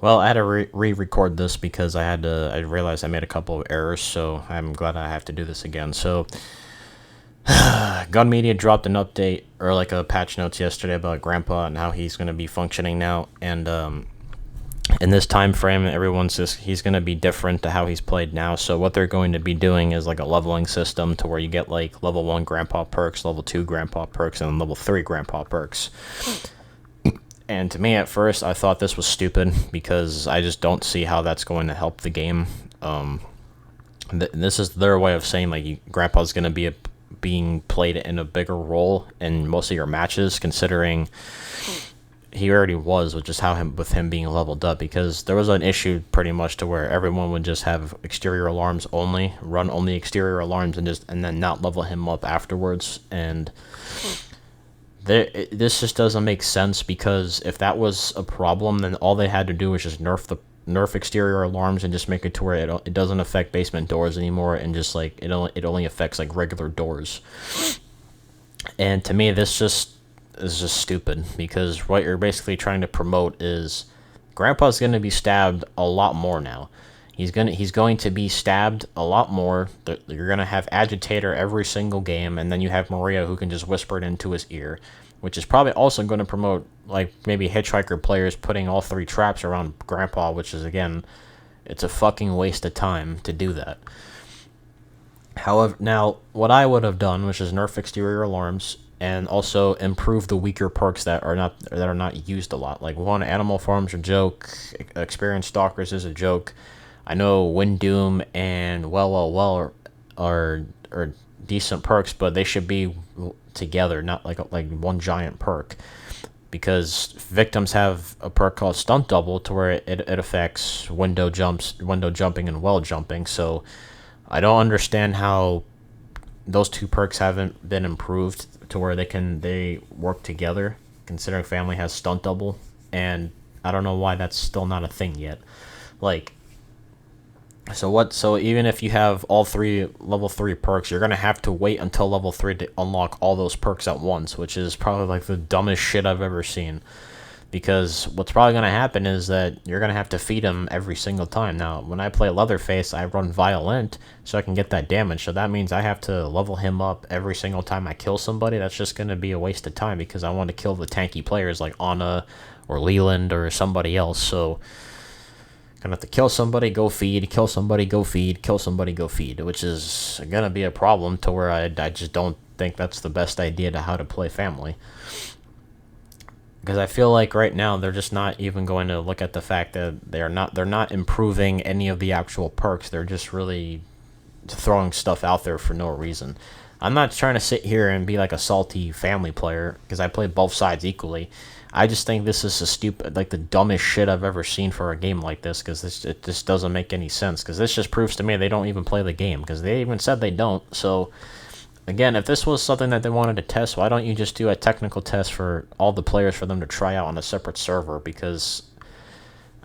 Well, I had to re-record this because I realized I made a couple of errors, so I'm glad I have to do this again. So, Gun Media dropped an update or like a patch notes yesterday about Grandpa and how he's going to be functioning now, and in this time frame, everyone's just he's going to be different to how he's played now. So what they're going to be doing is like a leveling system to where you get like level 1 Grandpa perks, level 2 Grandpa perks, and level 3 Grandpa perks. And to me, at first, I thought this was stupid because I just don't see how that's going to help the game. This is their way of saying like Grandpa's going to be being played in a bigger role in most of your matches, considering he already was with just with him being leveled up. Because there was an issue pretty much to where everyone would just have exterior alarms only, run only exterior alarms, and then not level him up afterwards. And this just doesn't make sense, because if that was a problem, then all they had to do was just nerf exterior alarms and just make it to where it doesn't affect basement doors anymore, and just like it only affects like regular doors. And to me, this just is just stupid, because what you're basically trying to promote is Grandpa's going to be stabbed a lot more now. He's going to be stabbed a lot more. You're going to have Agitator every single game, and then you have Maria who can just whisper it into his ear, which is probably also going to promote like maybe Hitchhiker players putting all 3 traps around Grandpa, which is, again, it's a fucking waste of time to do that. However, now what I would have done, which is nerf exterior alarms and also improve the weaker perks that are not used a lot. Like, one, Animal Farms are a joke, Experienced Stalkers is a joke. I know Wind Doom and Well are decent perks, but they should be together, not like one giant perk. Because Victims have a perk called Stunt Double, to where it affects window jumping, and well jumping. So I don't understand how those 2 perks haven't been improved to where they work together, considering Family has Stunt Double, and I don't know why that's still not a thing yet. Like, so even if you have all 3 level 3 perks, you're gonna have to wait until level 3 to unlock all those perks at once, which is probably like the dumbest shit I've ever seen. Because what's probably gonna happen is that you're gonna have to feed him every single time. Now, when I play Leatherface, I run Violent so I can get that damage. So that means I have to level him up every single time I kill somebody. That's just gonna be a waste of time, because I want to kill the tanky players like Anna or Leland or somebody else. So gonna have to kill somebody, go feed, kill somebody, go feed, kill somebody, go feed, which is gonna be a problem to where I just don't think that's the best idea to how to play Family. Because I feel like right now they're just not even going to look at the fact that they're not improving any of the actual perks. They're just really throwing stuff out there for no reason. I'm not trying to sit here and be like a salty Family player, because I play both sides equally. I just think this is the dumbest shit I've ever seen for a game like this, because it just doesn't make any sense. Because this just proves to me they don't even play the game, because they even said they don't. So again, if this was something that they wanted to test, why don't you just do a technical test for all the players for them to try out on a separate server? Because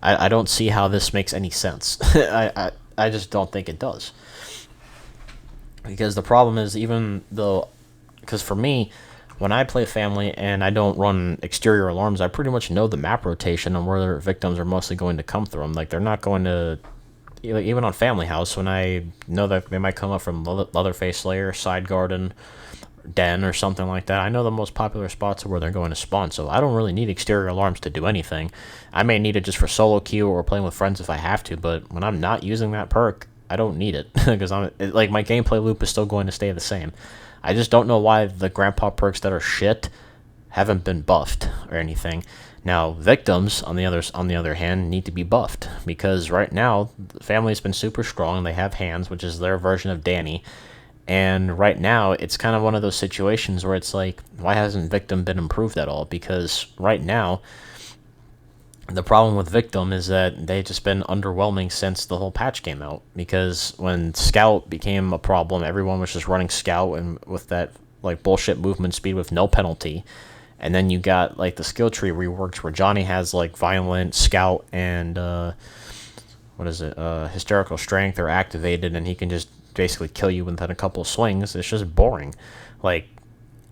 I don't see how this makes any sense. I just don't think it does. Because the problem is, because for me, when I play Family and I don't run exterior alarms, I pretty much know the map rotation and where their victims are mostly going to come from. Like, they're not going to, even on Family House, when I know that they might come up from Leatherface Lair, Side Garden, Den, or something like that, I know the most popular spots are where they're going to spawn, so I don't really need exterior alarms to do anything. I may need it just for solo queue or playing with friends if I have to, but when I'm not using that perk, I don't need it, because my gameplay loop is still going to stay the same. I just don't know why the Grandpa perks that are shit haven't been buffed or anything. Now, Victims, on the other hand, need to be buffed, because right now, Family's been super strong. They have Hands, which is their version of Danny, and right now, it's kind of one of those situations where it's like, why hasn't Victim been improved at all? Because right now, the problem with Victim is that they've just been underwhelming since the whole patch came out. Because when Scout became a problem, everyone was just running Scout and with that like bullshit movement speed with no penalty. And then you got like the skill tree reworks where Johnny has like Violent, Scout, and Hysterical Strength are activated, and he can just basically kill you within a couple of swings. It's just boring. Like,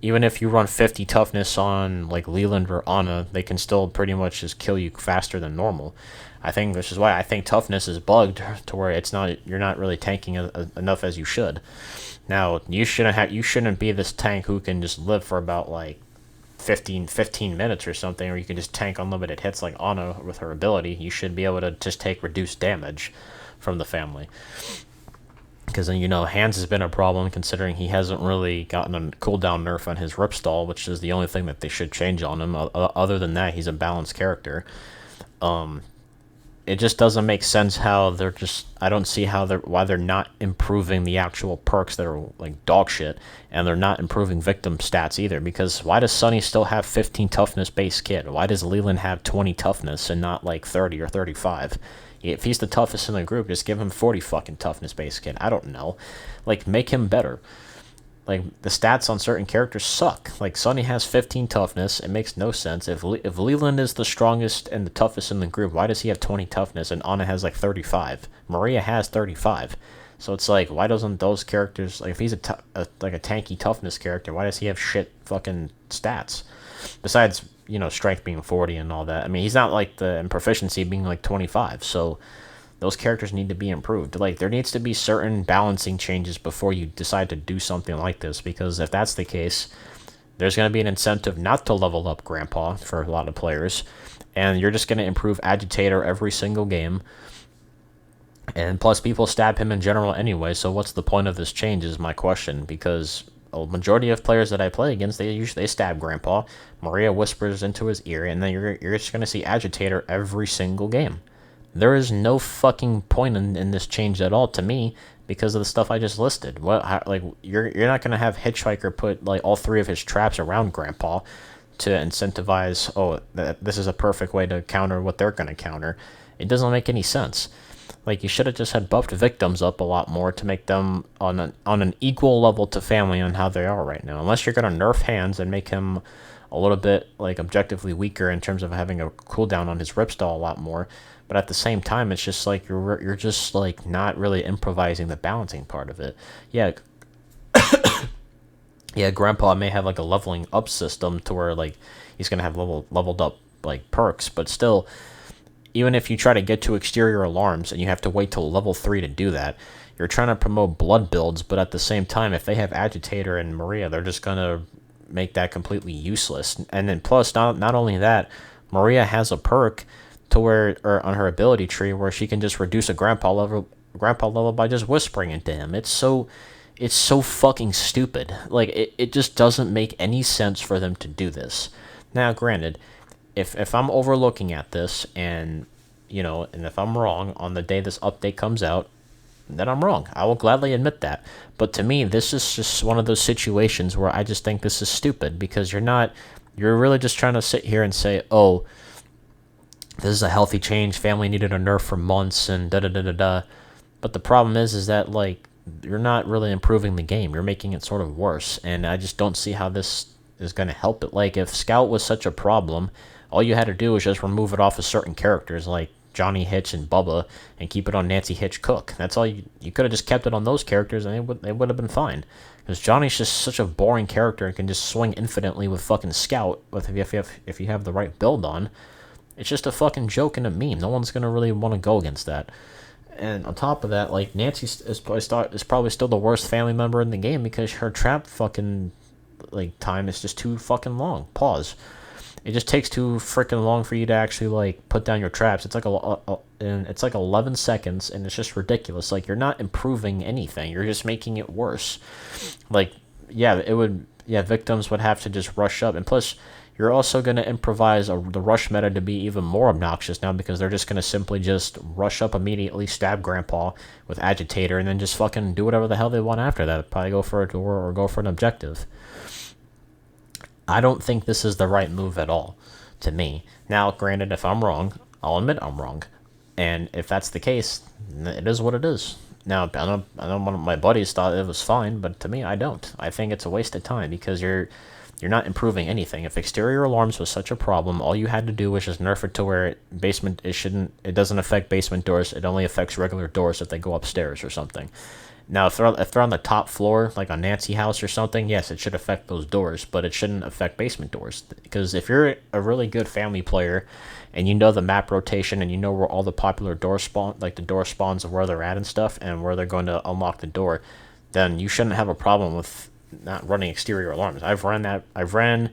even if you run 50 toughness on like Leland or Ana, they can still pretty much just kill you faster than normal. I think this is why I think toughness is bugged to where it's not you're not really tanking enough as you should. Now you shouldn't be this tank who can just live for about like 15 minutes or something, or you can just tank unlimited hits like Ana with her ability. You should be able to just take reduced damage from the family. Because then, Hands has been a problem considering he hasn't really gotten a cooldown nerf on his Ripstall, which is the only thing that they should change on him. Other than that, he's a balanced character. It just doesn't make sense how they're just... I don't see why they're not improving the actual perks that are like dog shit, and they're not improving victim stats either, because why does Sunny still have 15 toughness base kit? Why does Leland have 20 toughness and not like 30 or 35? If he's the toughest in the group, just give him 40 fucking toughness base kit. I don't know. Like, make him better. Like, the stats on certain characters suck. Like, Sunny has 15 toughness. It makes no sense. If Leland is the strongest and the toughest in the group, why does he have 20 toughness and Ana has, like, 35? Maria has 35. So it's like, why doesn't those characters... Like, if he's a tanky toughness character, why does he have shit fucking stats? Besides... strength being 40 and all that. I mean, he's not like and proficiency being like 25, so those characters need to be improved. Like, there needs to be certain balancing changes before you decide to do something like this, because if that's the case, there's going to be an incentive not to level up Grandpa for a lot of players, and you're just going to improve Agitator every single game, and plus people stab him in general anyway, so what's the point of this change is my question, because... a majority of players that I play against, they stab Grandpa. Maria whispers into his ear, and then you're just going to see Agitator every single game. There is no fucking point in this change at all to me because of the stuff I just listed. You're not going to have Hitchhiker put like all 3 of his traps around Grandpa to incentivize, this is a perfect way to counter what they're going to counter. It doesn't make any sense. Like, you should have just had buffed victims up a lot more to make them on an equal level to family on how they are right now. Unless you're going to nerf Hands and make him a little bit, like, objectively weaker in terms of having a cooldown on his Ripstall a lot more. But at the same time, it's just like you're just, like, not really improvising the balancing part of it. Yeah, yeah, Grandpa may have, like, a leveling up system to where, like, he's going to have leveled up, like, perks, but still... Even if you try to get to exterior alarms and you have to wait till level 3 to do that, you're trying to promote blood builds, but at the same time, if they have Agitator and Maria, they're just going to make that completely useless. And then plus, not only that, Maria has a perk to where, or on her ability tree, where she can just reduce a grandpa level by just whispering into him. It's so fucking stupid. Like, it just doesn't make any sense for them to do this. Now, granted... If I'm overlooking at this and if I'm wrong on the day this update comes out, then I'm wrong. I will gladly admit that. But to me, this is just one of those situations where I just think this is stupid because you're really just trying to sit here and say, oh, this is a healthy change. Family needed a nerf for months and da-da-da-da-da. But the problem is that, like, you're not really improving the game. You're making it sort of worse. And I just don't see how this is going to help it. Like, if Scout was such a problem... All you had to do was just remove it off of certain characters like Johnny Hitch and Bubba and keep it on Nancy Hitch Cook. That's all you could have just kept it on those characters and it would have been fine. Because Johnny's just such a boring character and can just swing infinitely with fucking Scout if you have the right build on. It's just a fucking joke and a meme. No one's going to really want to go against that. And on top of that, like, Nancy is probably still the worst family member in the game because her trap fucking like time is just too fucking long. Pause. It just takes too freaking long for you to actually, like, put down your traps. It's like it's like 11 seconds, and it's just ridiculous. Like, you're not improving anything. You're just making it worse. Like, victims would have to just rush up. And plus, you're also going to improvise the rush meta to be even more obnoxious now because they're just going to simply just rush up immediately, stab Grandpa with Agitator, and then just fucking do whatever the hell they want after that. Probably go for a door or go for an objective. I don't think this is the right move at all, to me. Now, granted, if I'm wrong, I'll admit I'm wrong. And if that's the case, it is what it is. Now, I know one of my buddies thought it was fine, but to me, I don't. I think it's a waste of time because you're not improving anything. If exterior alarms was such a problem, all you had to do was just nerf it to where it doesn't affect basement doors. It only affects regular doors if they go upstairs or something. Now, if they're on the top floor, like a Nancy house or something, yes, it should affect those doors, but it shouldn't affect basement doors. Because if you're a really good family player, and you know the map rotation, and you know where all the popular door spawn, like the door spawns of where they're at and stuff, and where they're going to unlock the door, then you shouldn't have a problem with not running exterior alarms. I've ran that. I've ran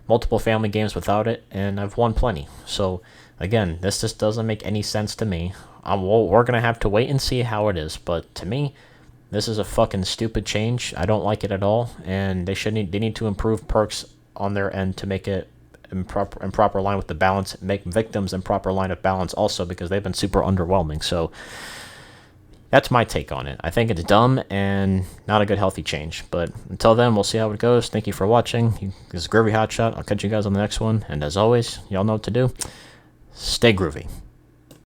multiple family games without it, and I've won plenty. So again, this just doesn't make any sense to me. We're gonna have to wait and see how it is, but to me, this is a fucking stupid change. I don't like it at all, and they need to improve perks on their end to make it in proper line with the balance. Make victims in proper line of balance also, because they've been super underwhelming. So that's my take on it. I think it's dumb and not a good healthy change. But until then, we'll see how it goes. Thank you for watching. This is Groovy Hotshot. I'll catch you guys on the next one. And as always, y'all know what to do. Stay groovy.